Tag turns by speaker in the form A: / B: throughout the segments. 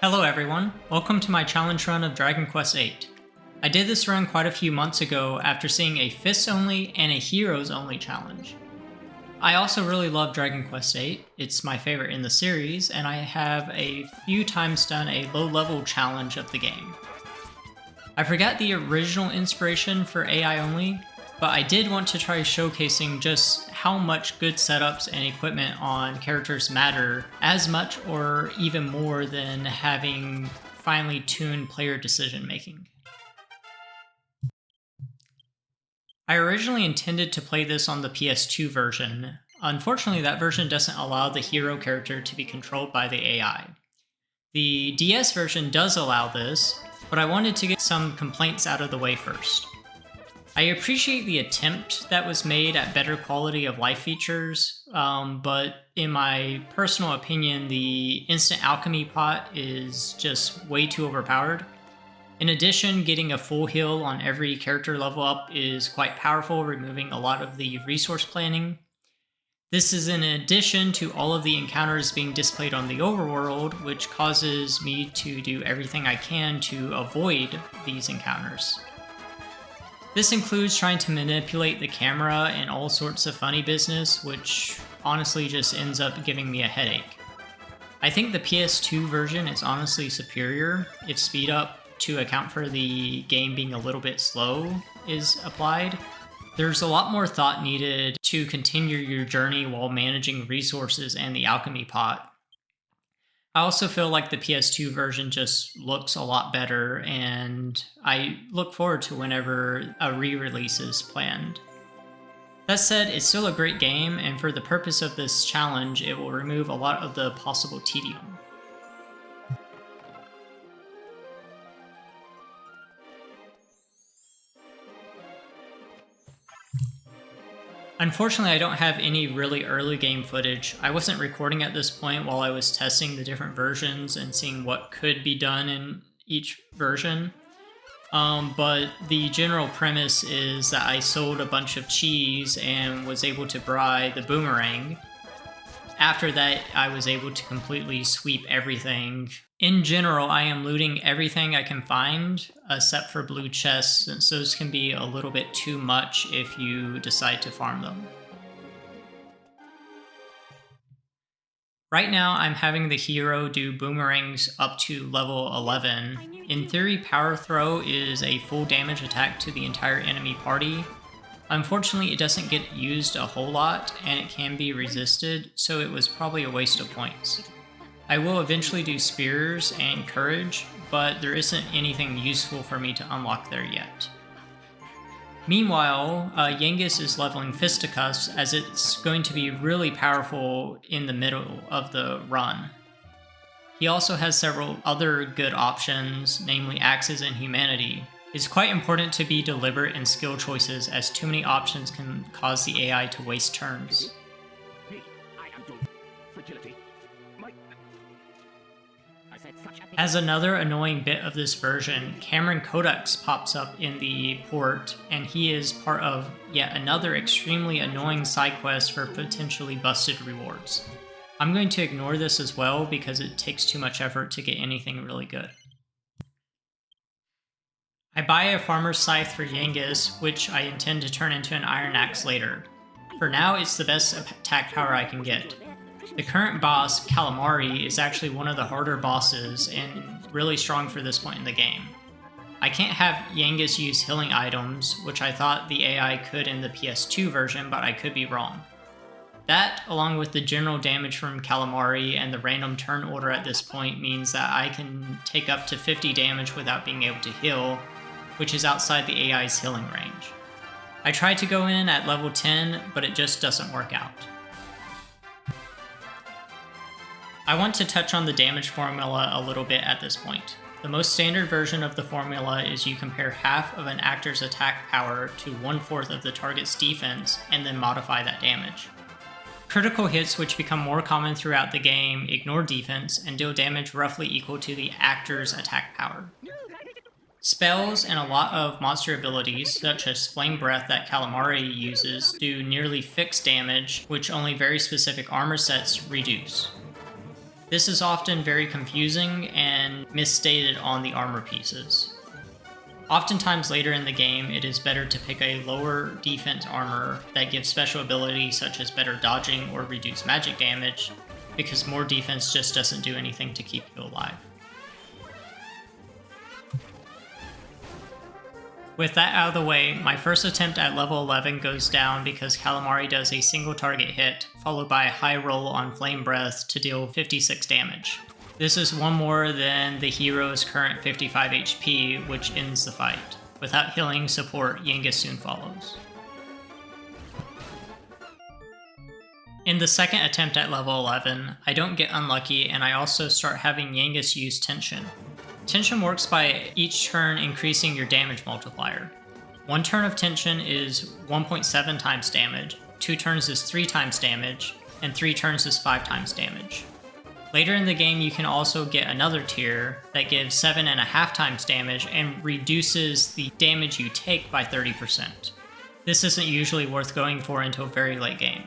A: Hello everyone, welcome to my challenge run of Dragon Quest VIII. I did this run quite a few months ago after seeing a Fists Only and a Heroes Only challenge. I also really love Dragon Quest VIII, it's my favorite in the series, and I have a few times done a low level challenge of the game. I forgot the original inspiration for AI Only, but I did want to try showcasing just how much good setups and equipment on characters matter as much or even more than having finely tuned player decision making. I originally intended to play this on the PS2 version. Unfortunately, that version doesn't allow the hero character to be controlled by the AI. The DS version does allow this, but I wanted to get some complaints out of the way first. I appreciate the attempt that was made at better quality of life features, but in my personal opinion, the instant alchemy pot is just way too overpowered. In addition, getting a full heal on every character level up is quite powerful, removing a lot of the resource planning. This is in addition to all of the encounters being displayed on the overworld, which causes me to do everything I can to avoid these encounters. This includes trying to manipulate the camera and all sorts of funny business, which honestly just ends up giving me a headache. I think the PS2 version is honestly superior if speed up to account for the game being a little bit slow is applied. There's a lot more thought needed to continue your journey while managing resources and the alchemy pot. I also feel like the PS2 version just looks a lot better, and I look forward to whenever a re-release is planned. That said, it's still a great game, and for the purpose of this challenge, it will remove a lot of the possible tedium. Unfortunately, I don't have any really early game footage. I wasn't recording at this point while I was testing the different versions and seeing what could be done in each version. But the general premise is that I sold a bunch of cheese and was able to buy the boomerang. After that, I was able to completely sweep everything. In general, I am looting everything I can find, except for blue chests, since those can be a little bit too much if you decide to farm them. Right now, I'm having the hero do boomerangs up to level 11. In theory, Power Throw is a full damage attack to the entire enemy party. Unfortunately, it doesn't get used a whole lot, and it can be resisted, so it was probably a waste of points. I will eventually do Spears and Courage, but there isn't anything useful for me to unlock there yet. Meanwhile, Yengus is leveling Fisticuffs, as it's going to be really powerful in the middle of the run. He also has several other good options, namely Axes and Humanity. It's quite important to be deliberate in skill choices, as too many options can cause the AI to waste turns. As another annoying bit of this version, Cameron Codex pops up in the port, and he is part of yet another extremely annoying side quest for potentially busted rewards. I'm going to ignore this as well because it takes too much effort to get anything really good. I buy a Farmer's Scythe for Yengus, which I intend to turn into an Iron Axe later. For now, it's the best attack power I can get. The current boss, Calamari, is actually one of the harder bosses and really strong for this point in the game. I can't have Yengus use healing items, which I thought the AI could in the PS2 version, but I could be wrong. That, along with the general damage from Calamari and the random turn order at this point, means that I can take up to 50 damage without being able to heal, which is outside the AI's healing range. I tried to go in at level 10, but it just doesn't work out. I want to touch on the damage formula a little bit at this point. The most standard version of the formula is you compare half of an actor's attack power to 1/4 of the target's defense, and then modify that damage. Critical hits, which become more common throughout the game, ignore defense and deal damage roughly equal to the actor's attack power. Spells and a lot of monster abilities, such as Flame Breath that Calamari uses, do nearly fixed damage, which only very specific armor sets reduce. This is often very confusing and misstated on the armor pieces. Oftentimes later in the game, it is better to pick a lower defense armor that gives special abilities such as better dodging or reduced magic damage, because more defense just doesn't do anything to keep you alive. With that out of the way, my first attempt at level 11 goes down because Calamari does a single target hit, followed by a high roll on Flame Breath to deal 56 damage. This is one more than the hero's current 55 HP, which ends the fight. Without healing support, Yangus soon follows. In the second attempt at level 11, I don't get unlucky and I also start having Yangus use Tension. Tension works by each turn increasing your damage multiplier. One turn of Tension is 1.7 times damage, 2 turns is 3 times damage, and 3 turns is 5 times damage. Later in the game, you can also get another tier that gives 7.5 times damage and reduces the damage you take by 30%. This isn't usually worth going for until very late game.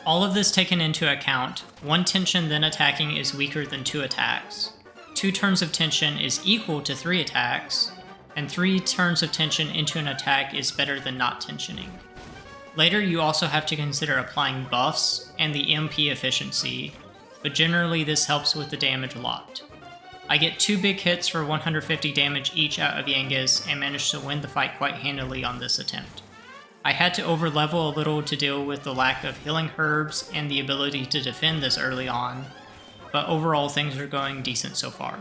A: All of this taken into account, 1 tension then attacking is weaker than 2 attacks, 2 turns of tension is equal to 3 attacks, and 3 turns of tension into an attack is better than not tensioning. Later, you also have to consider applying buffs and the MP efficiency, but generally this helps with the damage a lot. I get 2 big hits for 150 damage each out of Yangus and managed to win the fight quite handily on this attempt. I had to overlevel a little to deal with the lack of healing herbs and the ability to defend this early on, but overall things are going decent so far.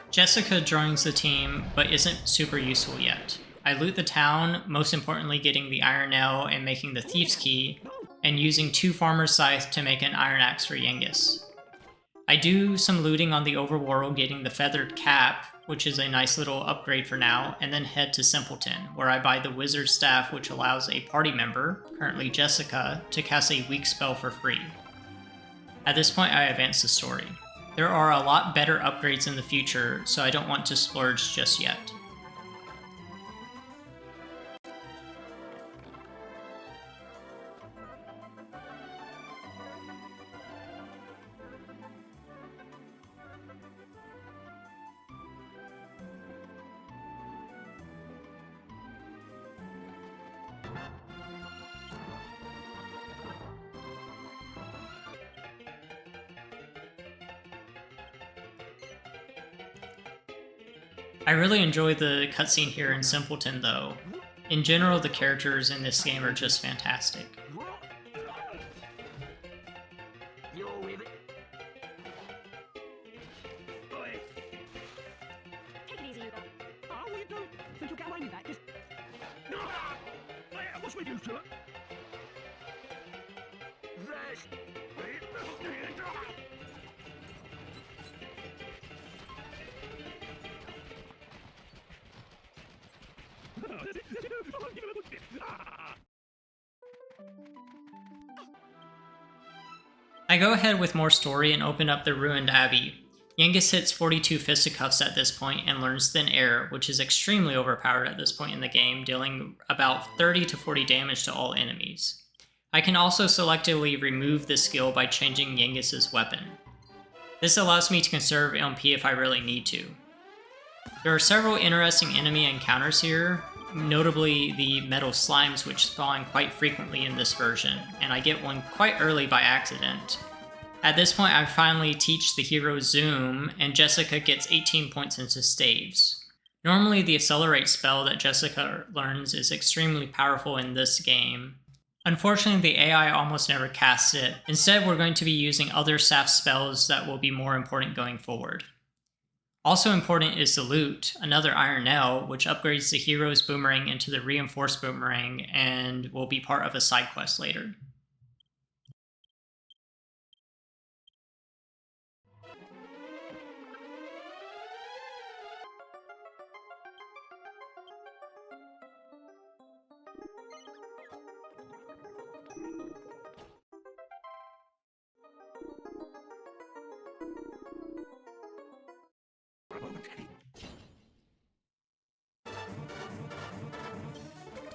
A: Jessica joins the team, but isn't super useful yet. I loot the town, most importantly getting the Iron Nail and making the Thief's Key, and using 2 Farmer's Scythe to make an Iron Axe for Yangus. I do some looting on the overworld getting the Feathered Cap, which is a nice little upgrade for now, and then head to Simpleton, where I buy the Wizard Staff, which allows a party member, currently Jessica, to cast a weak spell for free. At this point I advance the story. There are a lot better upgrades in the future, so I don't want to splurge just yet. I really enjoy the cutscene here in Simpleton though. In general, the characters in this game are just fantastic. I go ahead with more story and open up the Ruined Abbey. Yangus hits 42 fisticuffs at this point and learns Thin Air, which is extremely overpowered at this point in the game, dealing about 30 to 40 damage to all enemies. I can also selectively remove this skill by changing Yangus's weapon. This allows me to conserve MP if I really need to. There are several interesting enemy encounters here, notably the metal slimes which spawn quite frequently in this version, and I get one quite early by accident. At this point I finally teach the hero Zoom, and Jessica gets 18 points into staves. Normally the Accelerate spell that Jessica learns is extremely powerful in this game. Unfortunately the AI almost never casts it. Instead we're going to be using other SAF spells that will be more important going forward. Also important is the loot, another Iron Nail, which upgrades the hero's boomerang into the Reinforced Boomerang and will be part of a side quest later.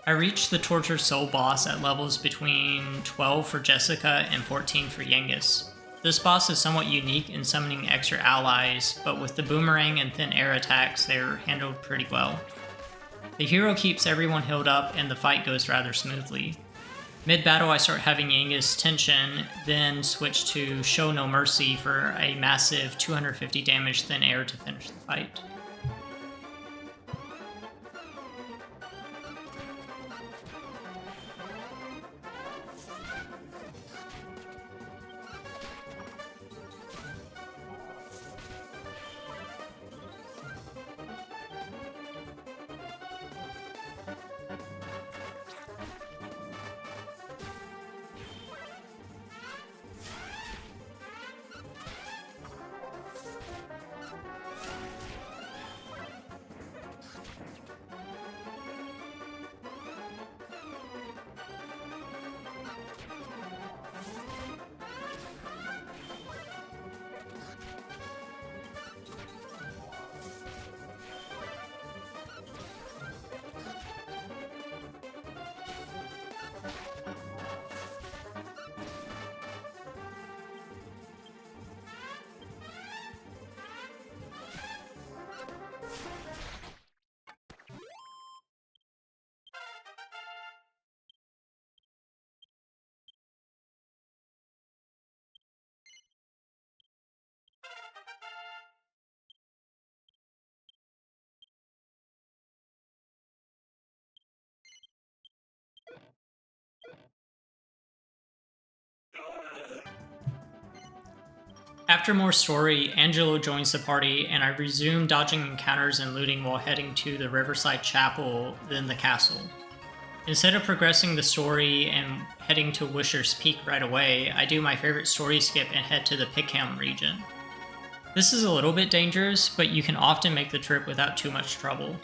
A: I I reached the Tortured Soul boss at levels between 12 for Jessica and 14 for Yengus. This boss is somewhat unique in summoning extra allies, but with the boomerang and thin air attacks, they're handled pretty well. The hero keeps everyone healed up and the fight goes rather smoothly. Mid-battle I start having Yengus tension, then switch to Show No Mercy for a massive 250 damage thin air to finish the fight. After more story, Angelo joins the party, and I resume dodging encounters and looting while heading to the Riverside Chapel, then the castle. Instead of progressing the story and heading to Wisher's Peak right away, I do my favorite story skip and head to the Pickham region. This is a little bit dangerous, but you can often make the trip without too much trouble.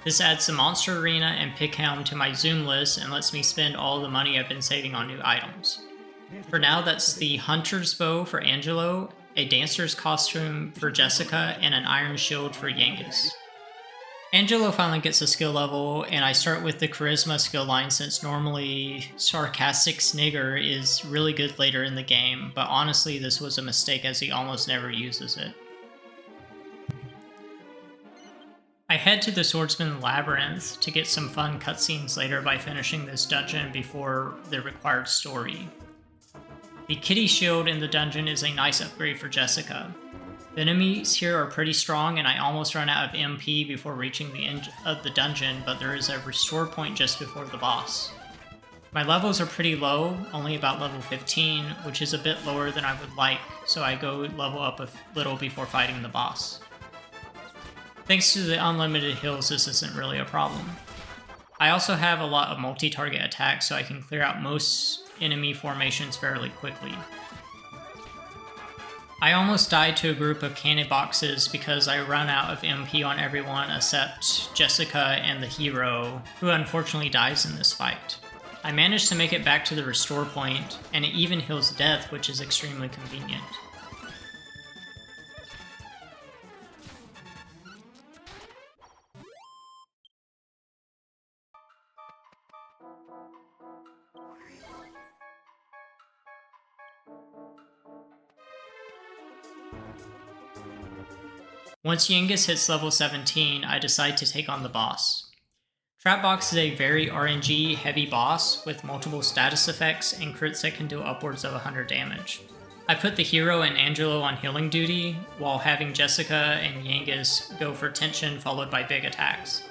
A: This adds the Monster Arena and Pickham to my Zoom list and lets me spend all the money I've been saving on new items. For now, that's the Hunter's Bow for Angelo, a Dancer's Costume for Jessica, and an Iron Shield for Yengus. Angelo finally gets a skill level, and I start with the Charisma skill line since normally Sarcastic Snigger is really good later in the game, but honestly this was a mistake as he almost never uses it. I head to the Swordsman Labyrinth to get some fun cutscenes later by finishing this dungeon before the required story. The Kitty Shield in the dungeon is a nice upgrade for Jessica. The enemies here are pretty strong, and I almost run out of MP before reaching the end of the dungeon, but there is a restore point just before the boss. My levels are pretty low, only about level 15, which is a bit lower than I would like, so I go level up a little before fighting the boss. Thanks to the unlimited heals, this isn't really a problem. I also have a lot of multi-target attacks, so I can clear out most enemy formations fairly quickly. I almost died to a group of cannon boxes because I run out of MP on everyone except Jessica and the hero, who unfortunately dies in this fight. I managed to make it back to the restore point, and it even heals death, which is extremely convenient. Once Yengus hits level 17, I decide to take on the boss. Trapbox is a very RNG heavy boss with multiple status effects and crits that can do upwards of 100 damage. I put the hero and Angelo on healing duty, while having Jessica and Yengus go for tension followed by big attacks.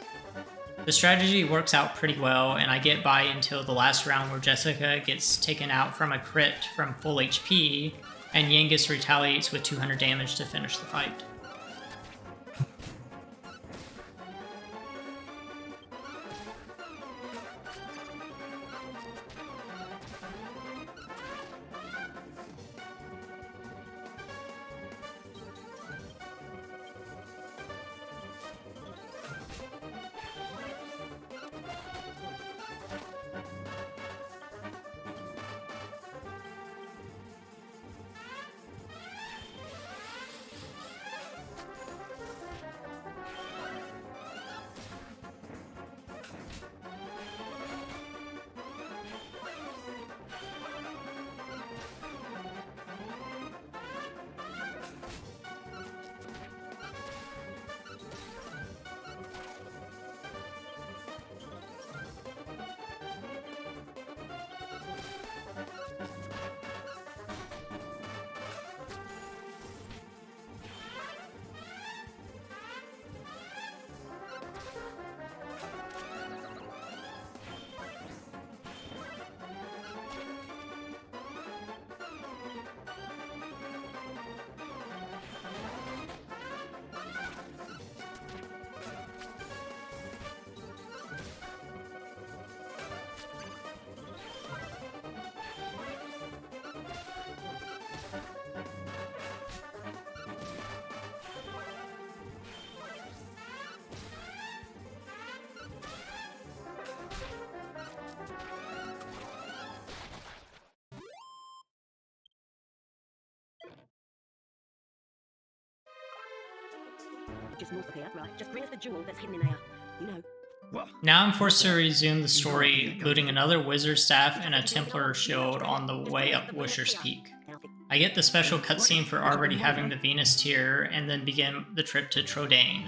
A: The strategy works out pretty well, and I get by until the last round where Jessica gets taken out from a crit from full HP, and Yengus retaliates with 200 damage to finish the fight.
B: just north of here, right? Just bring us the jewel that's hidden in there. You know.
A: Now I'm forced to resume the story, looting another wizard staff and a Templar shield on the way up Wisher's Peak. I get the special cutscene for already having the Venus tier, and then begin the trip to Trodain.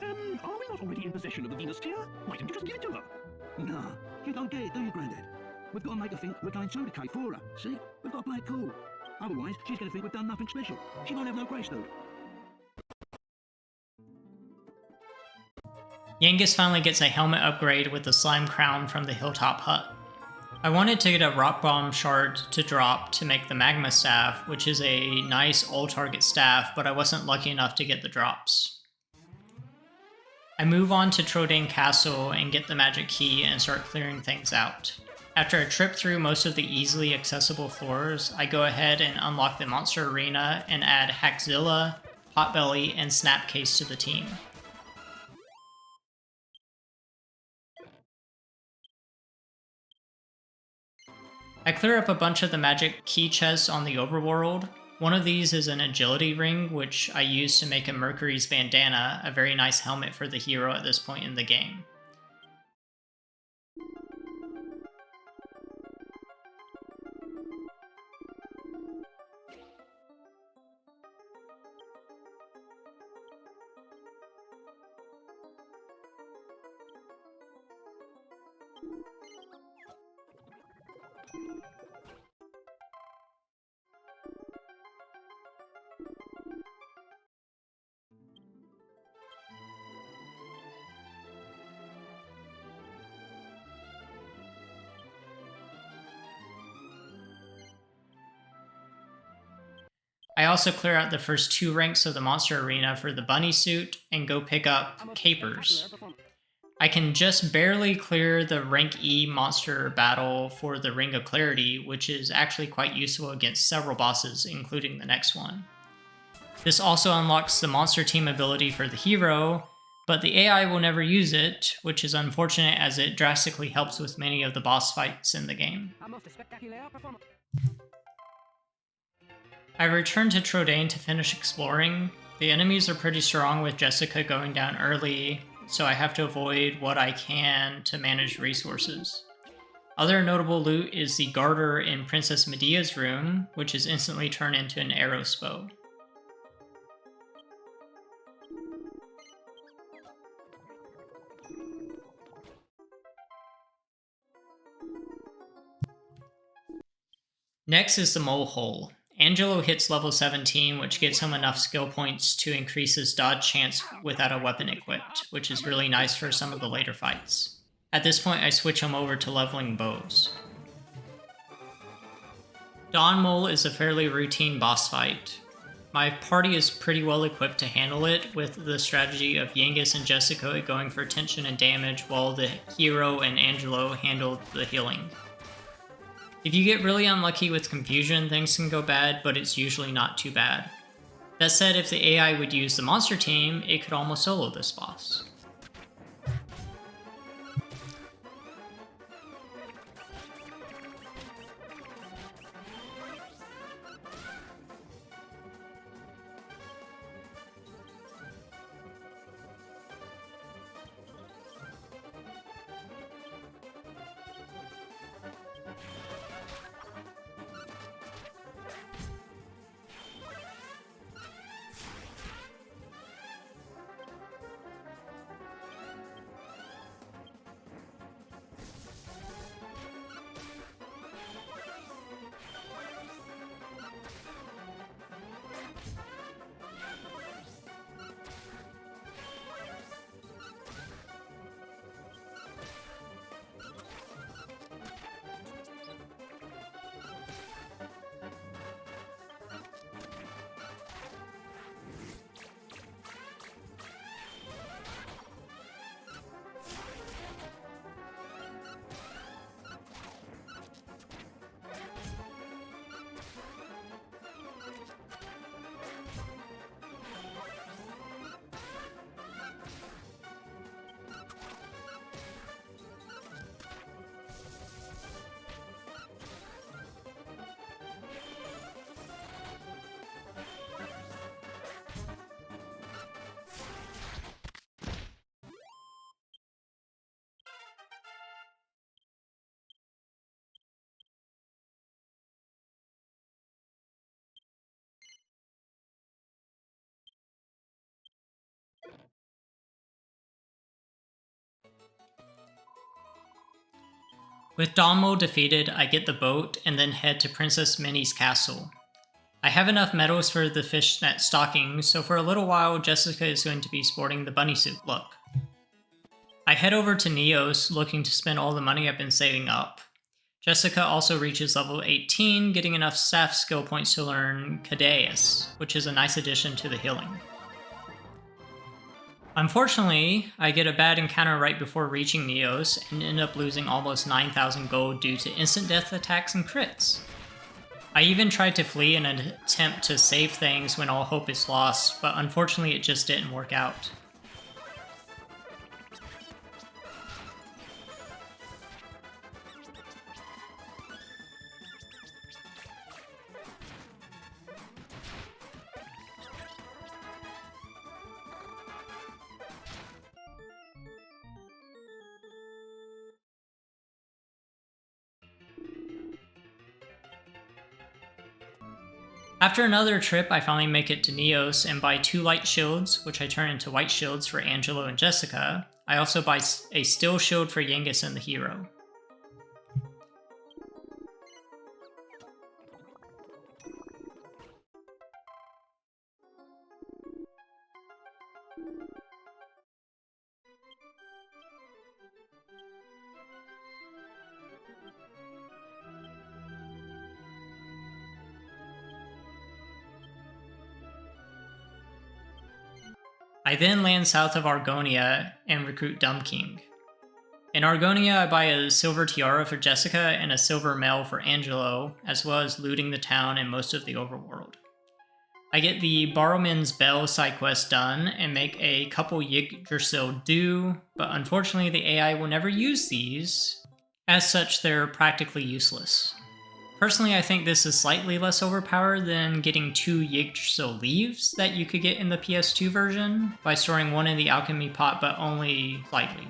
C: Are we not already in possession of the Venus tier? Why don't you just give it to her? Nah, you don't get it, do you, Grandad? We've got to make her think we're going soda cake for her, see? We've got to play it cool. Otherwise, she's going to think we've done nothing special. She won't have no grace, though.
A: Yangus finally gets a helmet upgrade with the slime crown from the Hilltop Hut. I wanted to get a rock bomb shard to drop to make the magma staff, which is a nice all-target staff, but I wasn't lucky enough to get the drops. I move on to Trodain Castle and get the magic key and start clearing things out. After a trip through most of the easily accessible floors, I go ahead and unlock the monster arena and add Hackzilla, Potbelly, and Snapcase to the team. I clear up a bunch of the magic key chests on the overworld. One of these is an agility ring, which I use to make a Mercury's bandana, a very nice helmet for the hero at this point in the game. I also clear out the first 2 ranks of the monster arena for the bunny suit and go pick up Capers. I can just barely clear the rank E monster battle for the Ring of Clarity, which is actually quite useful against several bosses, including the next one. This also unlocks the monster team ability for the hero, but the AI will never use it, which is unfortunate as it drastically helps with many of the boss fights in the game. I return to Trodain to finish exploring. The enemies are pretty strong with Jessica going down early, so I have to avoid what I can to manage resources. Other notable loot is the garter in Princess Medea's room, which is instantly turned into an arrow bow. Next is the Mole Hole. Angelo hits level 17, which gives him enough skill points to increase his dodge chance without a weapon equipped, which is really nice for some of the later fights. At this point, I switch him over to leveling bows. Dawn Mole is a fairly routine boss fight. My party is pretty well equipped to handle it, with the strategy of Yangus and Jessica going for tension and damage while the hero and Angelo handle the healing. If you get really unlucky with confusion, things can go bad, but it's usually not too bad. That said, if the AI would use the monster team, it could almost solo this boss. With Donmo defeated, I get the boat and then head to Princess Minnie's castle. I have enough medals for the fishnet stockings, so for a little while Jessica is going to be sporting the bunny suit look. I head over to Neos looking to spend all the money I've been saving up. Jessica also reaches level 18, getting enough staff skill points to learn Cadeus, which is a nice addition to the healing. Unfortunately, I get a bad encounter right before reaching Neos and end up losing almost 9,000 gold due to instant death attacks and crits. I even tried to flee in an attempt to save things when all hope is lost, but unfortunately it just didn't work out. After another trip, I finally make it to Neos and buy 2 light shields, which I turn into white shields for Angelo and Jessica. I also buy a steel shield for Yengus and the hero. I then land south of Argonia and recruit Dumb King. In Argonia, I buy a silver tiara for Jessica and a silver mail for Angelo, as well as looting the town and most of the overworld. I get the Barrowman's Bell side quest done and make a couple Yggdrasil due, but unfortunately the AI will never use these. As such, they're practically useless. Personally, I think this is slightly less overpowered than getting 2 Yggdrasil leaves that you could get in the PS2 version by storing one in the alchemy pot, but only lightly.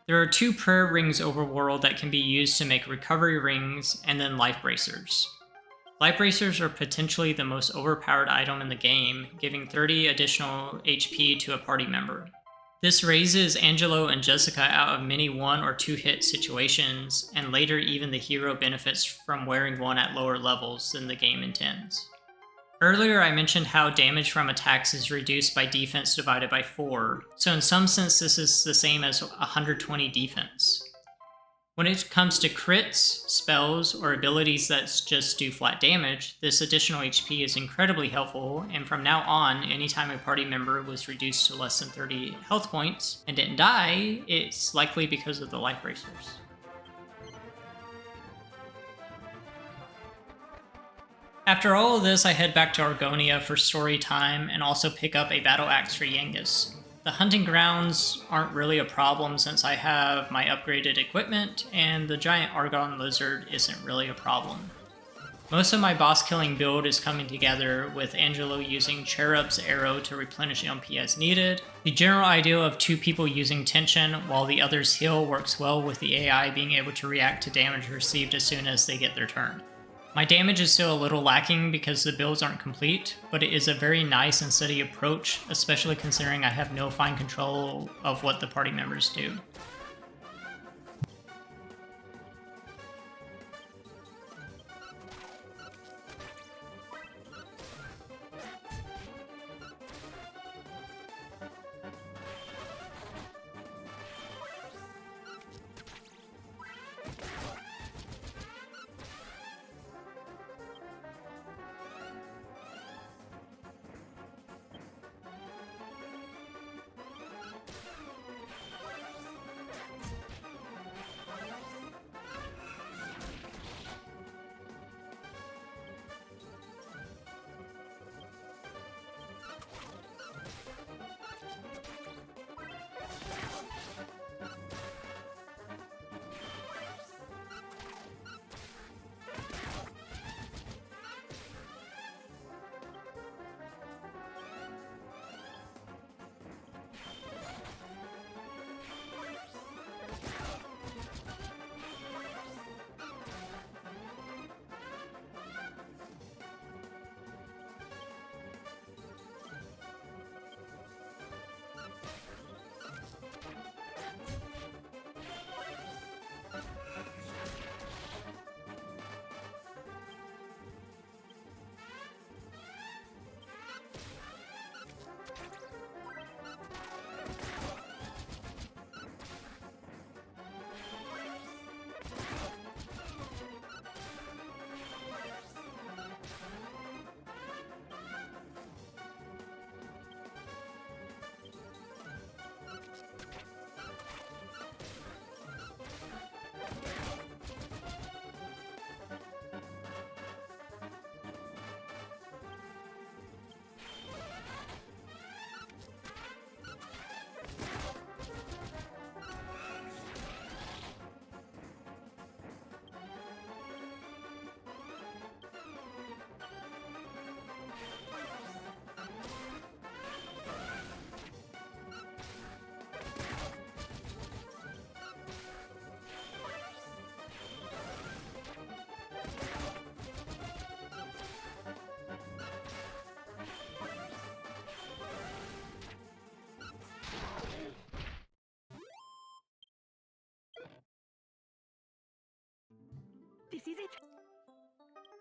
A: There are 2 prayer rings overworld that can be used to make recovery rings and then life bracers. Life bracers are potentially the most overpowered item in the game, giving 30 additional HP to a party member. This raises Angelo and Jessica out of many 1 or 2 hit situations, and later even the hero benefits from wearing one at lower levels than the game intends. Earlier I mentioned how damage from attacks is reduced by defense divided by 4, so in some sense this is the same as 120 defense. When it comes to crits, spells, or abilities that just do flat damage, this additional HP is incredibly helpful, and from now on, anytime a party member was reduced to less than 30 health points and didn't die, it's likely because of the life bracers. After all of this, I head back to Argonia for story time and also pick up a battle axe for Yengus. The hunting grounds aren't really a problem since I have my upgraded equipment, and the giant Argon lizard isn't really a problem. Most of my boss killing build is coming together, with Angelo using Cherub's arrow to replenish MP as needed. The general idea of 2 people using tension while the others heal works well, with the AI being able to react to damage received as soon as they get their turn. My damage is still a little lacking because the builds aren't complete, but it is a very nice and steady approach, especially considering I have no fine control of what the party members do.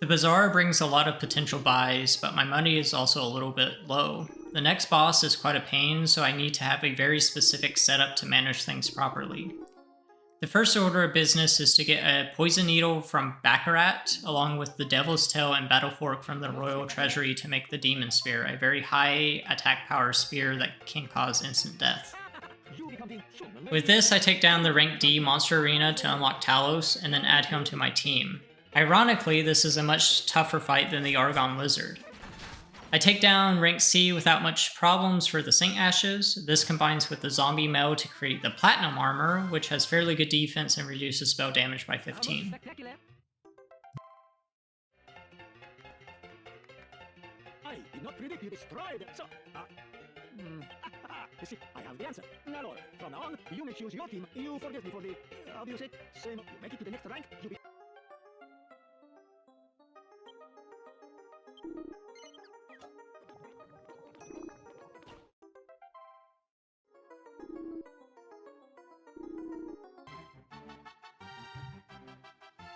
A: The Bazaar brings a lot of potential buys, but my money is also a little bit low. The next boss is quite a pain, so I need to have a very specific setup to manage things properly. The first order of business is to get a poison needle from Baccarat, along with the Devil's Tail and Battle Fork from the Royal Treasury to make the Demon Spear, a very high attack power spear that can cause instant death. With this, I take down the rank D Monster Arena to unlock Talos, and then add him to my team. Ironically, this is a much tougher fight than the Argon Lizard. I take down rank C without much problems for the Saint Ashes. This combines with the Zombie Mel to create the Platinum Armor, which has fairly good defense and reduces spell damage by 15.
D: I did not predict you destroyed, so... You see, I have the answer. Now, Lord, from now on, you may choose your team. You forgive me for the... how do you say? Same. You make it to the next rank, you be...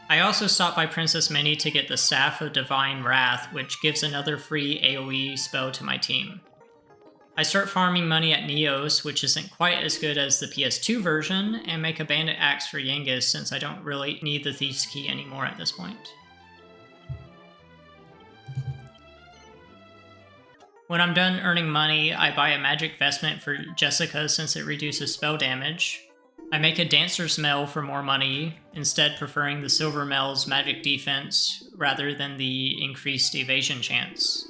A: I also stopped by Princess Minnie to get the Staff of Divine Wrath, which gives another free AoE spell to my team. I start farming money at Neos, which isn't quite as good as the PS2 version, and make a Bandit Axe for Yengus since I don't really need the Thief's Key anymore at this point. When I'm done earning money, I buy a magic vestment for Jessica since it reduces spell damage. I make a Dancer's Mel for more money, instead preferring the Silver Mel's magic defense rather than the increased evasion chance.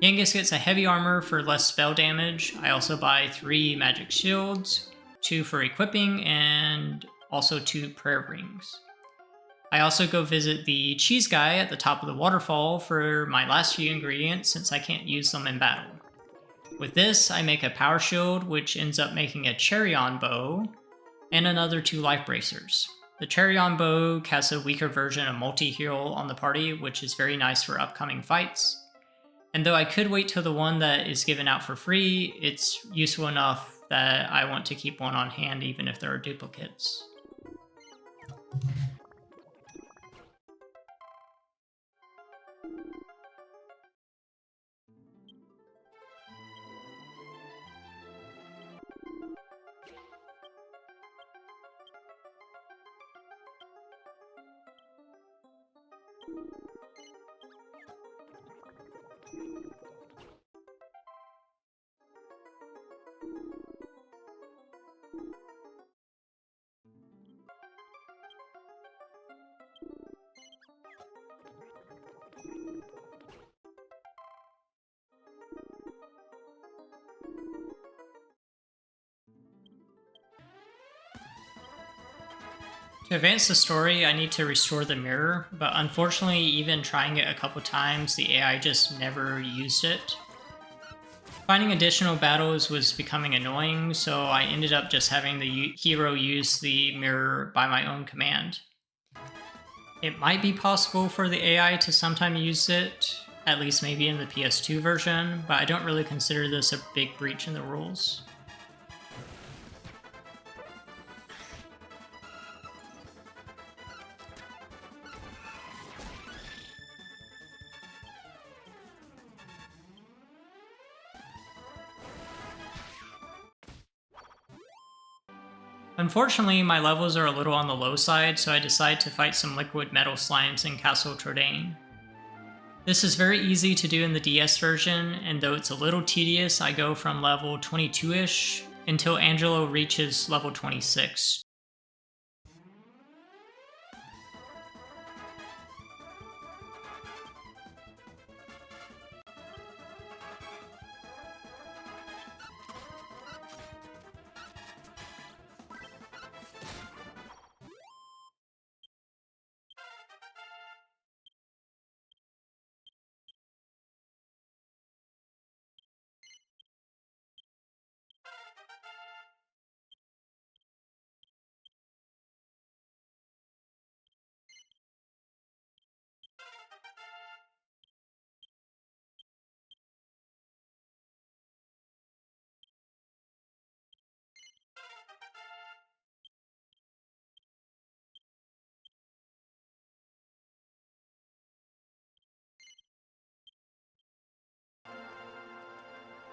A: Yengus gets a heavy armor for less spell damage. I also buy 3 magic shields, 2 for equipping, and also 2 prayer rings. I also go visit the cheese guy at the top of the waterfall for my last few ingredients since I can't use them in battle. With this, I make a power shield, which ends up making a Cherion bow, and another 2 life bracers. The Cherion bow casts a weaker version of multi-heal on the party, which is very nice for upcoming fights. And though I could wait till the one that is given out for free, it's useful enough that I want to keep one on hand even if there are duplicates. To advance the story, I need to restore the mirror, but unfortunately, even trying it a couple times, the AI just never used it. Finding additional battles was becoming annoying, so I ended up just having the hero use the mirror by my own command. It might be possible for the AI to sometime use it, at least maybe in the PS2 version, but I don't really consider this a big breach in the rules. Unfortunately, my levels are a little on the low side, so I decide to fight some liquid metal slimes in Castle Trodaine. This is very easy to do in the DS version, and though it's a little tedious, I go from level 22-ish until Angelo reaches level 26.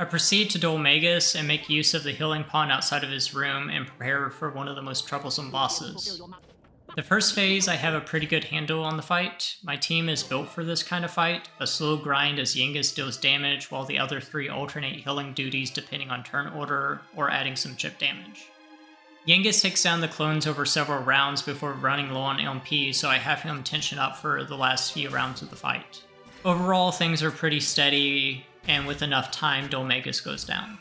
A: I proceed to duel Magus and make use of the healing pawn outside of his room and prepare for one of the most troublesome bosses. The first phase, I have a pretty good handle on the fight. My team is built for this kind of fight, a slow grind as Yengus deals damage while the other three alternate healing duties depending on turn order or adding some chip damage. Yengus takes down the clones over several rounds before running low on MP, so I have him tension up for the last few rounds of the fight. Overall, things are pretty steady, and with enough time, Dulmagus goes down.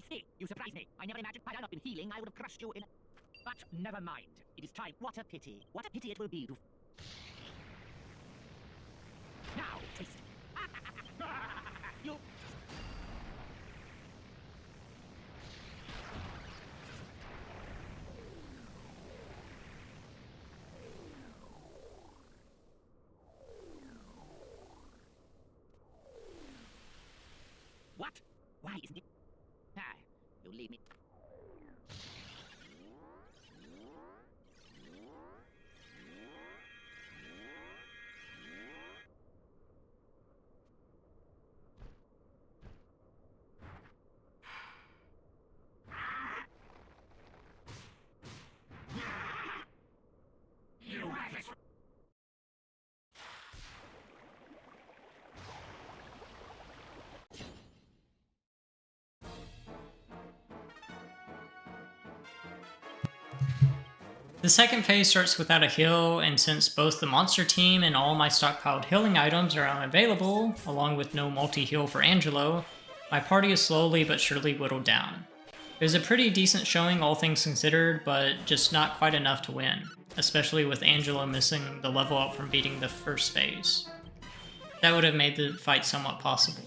D: Steve, you surprise me. I never imagined had I not been healing, I would have crushed you in. But never mind. It is time. What a pity. What a pity it will be to. Now, taste it. You. What? Why isn't it? Ah, you leave me. You have it.
A: The second phase starts without a heal, and since both the monster team and all my stockpiled healing items are unavailable, along with no multi-heal for Angelo, my party is slowly but surely whittled down. It was a pretty decent showing all things considered, but just not quite enough to win, especially with Angelo missing the level up from beating the first phase. That would have made the fight somewhat possible.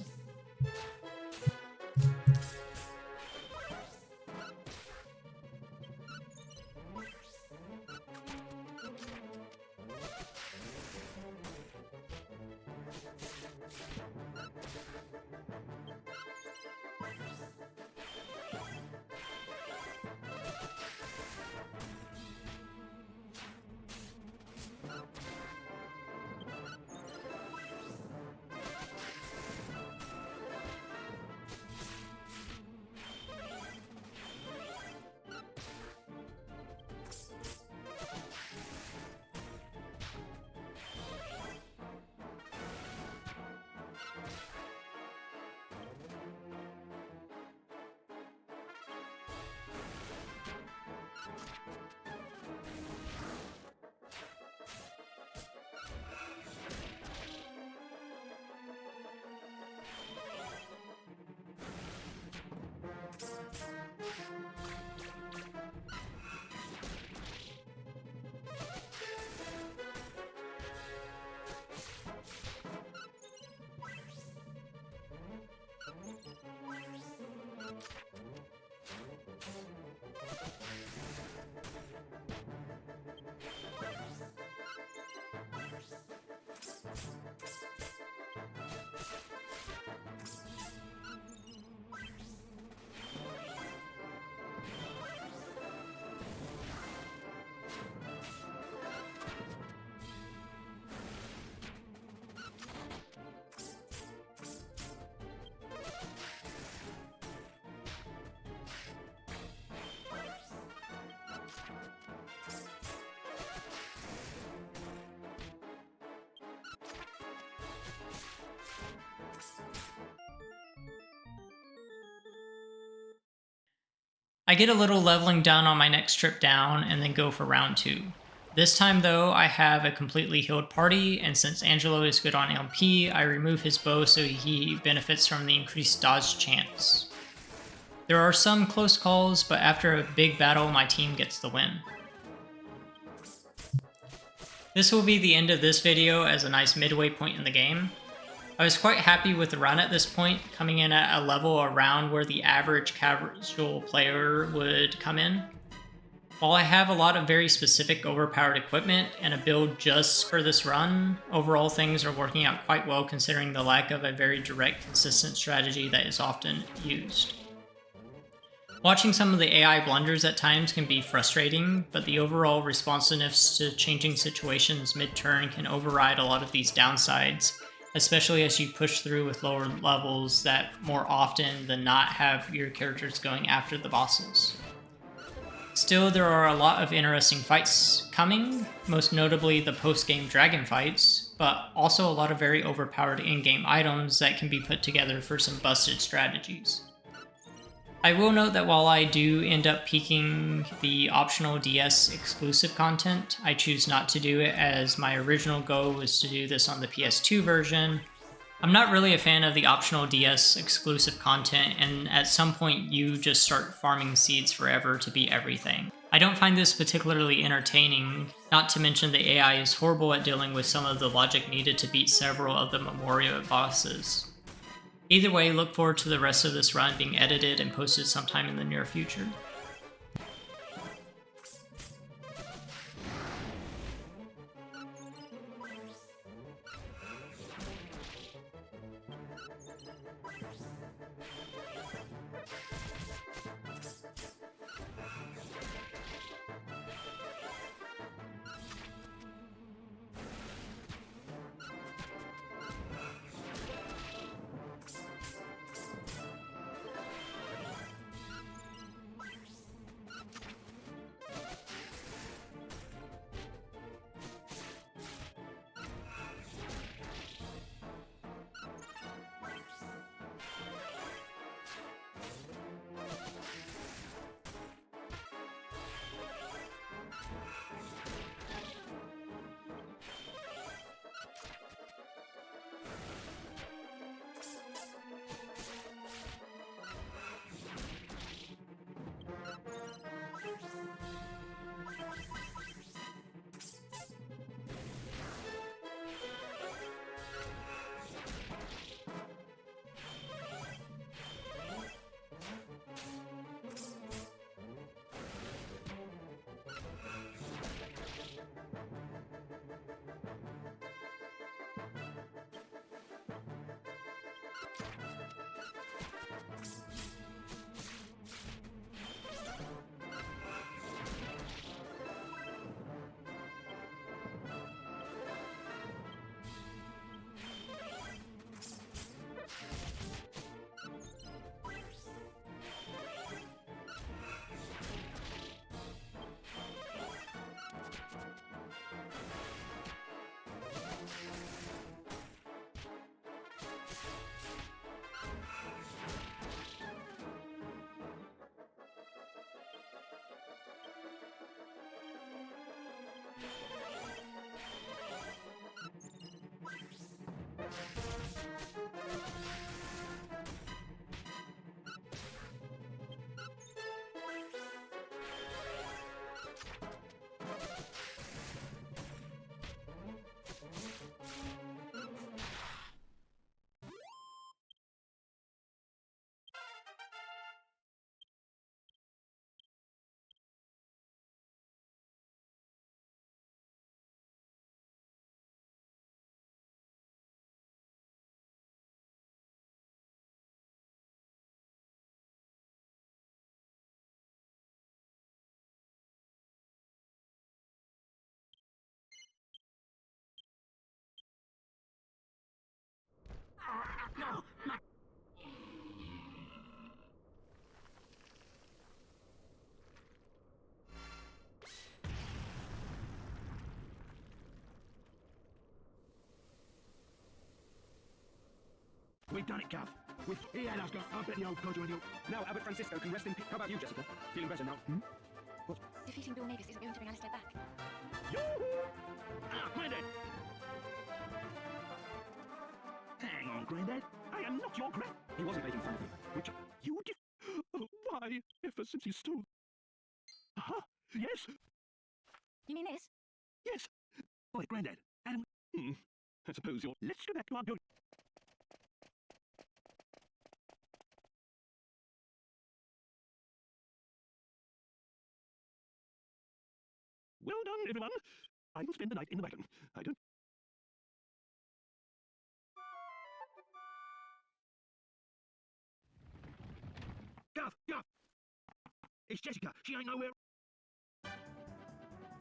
A: I get a little leveling done on my next trip down and then go for round 2. This time though, I have a completely healed party, and since Angelo is good on MP, I remove his bow so he benefits from the increased dodge chance. There are some close calls, but after a big battle, my team gets the win. This will be the end of this video as a nice midway point in the game. I was quite happy with the run at this point, coming in at a level around where the average casual player would come in. While I have a lot of very specific overpowered equipment and a build just for this run, overall things are working out quite well considering the lack of a very direct, consistent strategy that is often used. Watching some of the AI blunders at times can be frustrating, but the overall responsiveness to changing situations mid-turn can override a lot of these downsides, especially as you push through with lower levels that more often than not have your characters going after the bosses. Still, there are a lot of interesting fights coming, most notably the post-game dragon fights, but also a lot of very overpowered in-game items that can be put together for some busted strategies. I will note that while I do end up peaking the optional DS exclusive content, I choose not to do it as my original goal was to do this on the PS2 version, I'm not really a fan of the optional DS exclusive content, and at some point you just start farming seeds forever to beat everything. I don't find this particularly entertaining, not to mention the AI is horrible at dealing with some of the logic needed to beat several of the Memoria bosses. Either way, look forward to the rest of this run being edited and posted sometime in the near future.
C: We've done it, Gav. Here, let's go. I bet the old codger and you.
D: Now Albert Francisco can rest in peace. How about you, Jessica? Feeling better now?
E: Defeating Bill Nagus isn't going to bring Alistair back.
C: Ah, Grandad! Hang on, Grandad. I am not your grand.
D: He wasn't making fun of you.
C: Which you did. Oh, why? Ever since he's still. Huh? Yes,
E: You mean this?
C: yes. Oi, Grandad. Adam. I suppose you're. Let's go back to our good. Well done, everyone. I will spend the night in the wagon. I don't. Gav! It's Jessica. She ain't nowhere.